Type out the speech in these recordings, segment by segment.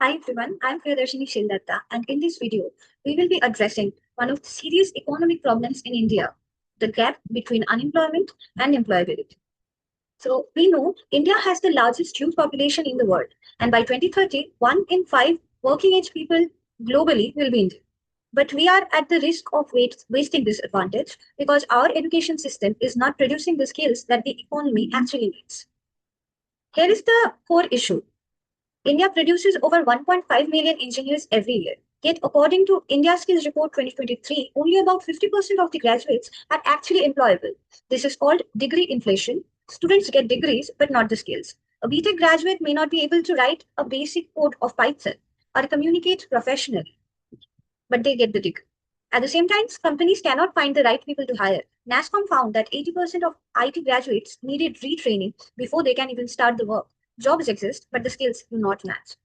Hi everyone, I'm Priyadarshini Seal Dutta, and in this video, we will be addressing one of the serious economic problems in India, the gap between unemployment and employability. So, we know India has the largest youth population in the world, and by 2030, 1 in 5 working age people globally will be Indian. But we are at the risk of wasting this advantage because our education system is not producing the skills that the economy actually needs. Here is the core issue. India produces over 1.5 million engineers every year. Yet, according to India Skills Report 2023, only about 50% of the graduates are actually employable. This is called degree inflation. Students get degrees, but not the skills. A BTech graduate may not be able to write a basic code of Python or communicate professionally, but they get the degree. At the same time, companies cannot find the right people to hire. NASSCOM found that 80% of IT graduates needed retraining before they can even start the work. Jobs exist, but the skills do not match.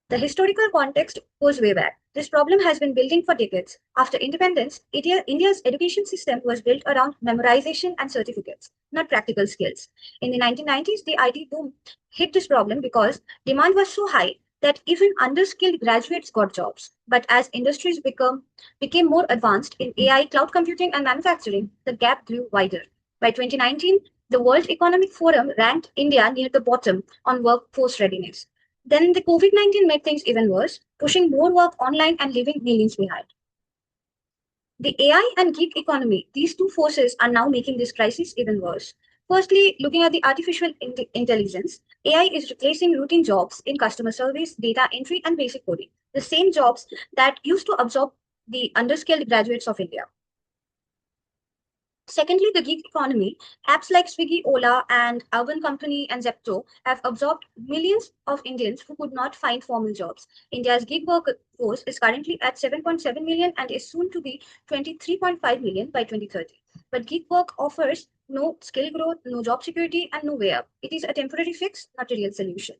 The historical context goes way back. This problem has been building for decades. After independence, India's education system was built around memorization and certificates, not practical skills. In the 1990s, the IT boom hit this problem because demand was so high that even underskilled graduates got jobs. But as industries became more advanced in AI, cloud computing, and manufacturing, the gap grew wider. By 2019, the World Economic Forum ranked India near the bottom on workforce readiness. Then the COVID-19 made things even worse, pushing more work online and leaving millions behind. The AI and gig economy, these two forces are now making this crisis even worse. Firstly, looking at the artificial intelligence, AI is replacing routine jobs in customer service, data entry, and basic coding, the same jobs that used to absorb the underskilled graduates of India. Secondly, the gig economy. Apps like Swiggy, Ola, and Urban Company and Zepto have absorbed millions of Indians who could not find formal jobs. India's gig workforce is currently at 7.7 million and is soon to be 23.5 million by 2030. But gig work offers no skill growth, no job security, and no way up. It is a temporary fix, not a real solution.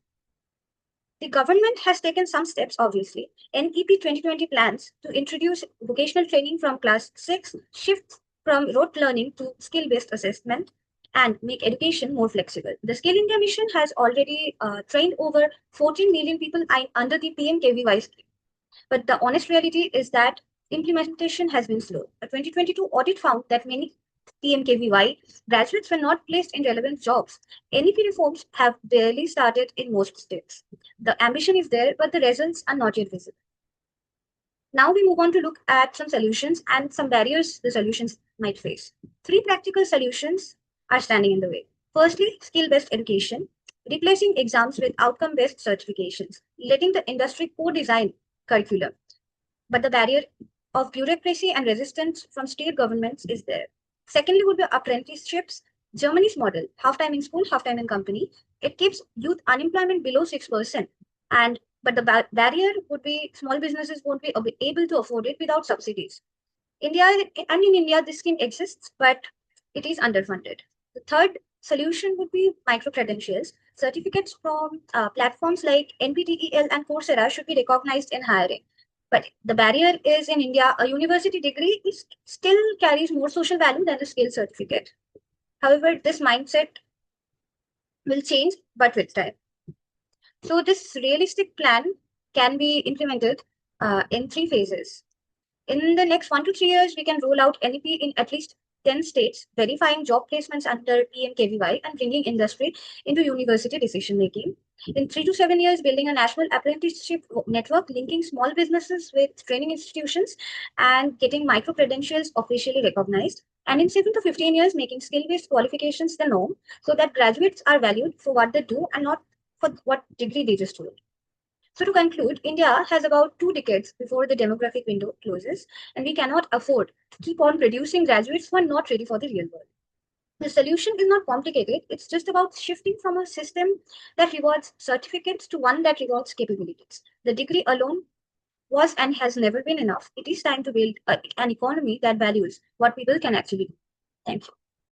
The government has taken some steps, obviously. NEP 2020 plans to introduce vocational training from class 6, shift from rote learning to skill based assessment, and make education more flexible. The Skill India Mission has already trained over 14 million people under the PMKVY scheme. But the honest reality is that implementation has been slow. A 2022 audit found that many PMKVY graduates were not placed in relevant jobs. NEP reforms have barely started in most states. The ambition is there, but the results are not yet visible. Now we move on to look at some solutions and some barriers the solutions might face. Three practical solutions are standing in the way. Firstly, skill-based education, replacing exams with outcome-based certifications, letting the industry co-design curriculum. But the barrier of bureaucracy and resistance from state governments is there. Secondly, would be apprenticeships. Germany's model, half-time in school, half-time in company, it keeps youth unemployment below 6%. But the barrier would be small businesses won't be able to afford it without subsidies. In India, this scheme exists, but it is underfunded. The third solution would be micro credentials. Certificates from platforms like NPTEL and Coursera should be recognized in hiring. But the barrier is in India, a university degree still carries more social value than a skill certificate. However, this mindset will change, but with time. So this realistic plan can be implemented in 3 phases. In the next 1 to 3 years, we can roll out NEP in at least 10 states, verifying job placements under PMKVY and bringing industry into university decision making. In 3 to 7 years, building a national apprenticeship network, linking small businesses with training institutions and getting micro credentials officially recognized. And in 7 to 15 years, making skill based qualifications the norm so that graduates are valued for what they do and not for what degree they just hold. So to conclude, India has about 2 decades before the demographic window closes, and we cannot afford to keep on producing graduates who are not ready for the real world. The solution is not complicated. It's just about shifting from a system that rewards certificates to one that rewards capabilities. The degree alone was and has never been enough. It is time to build an economy that values what people can actually do. Thank you.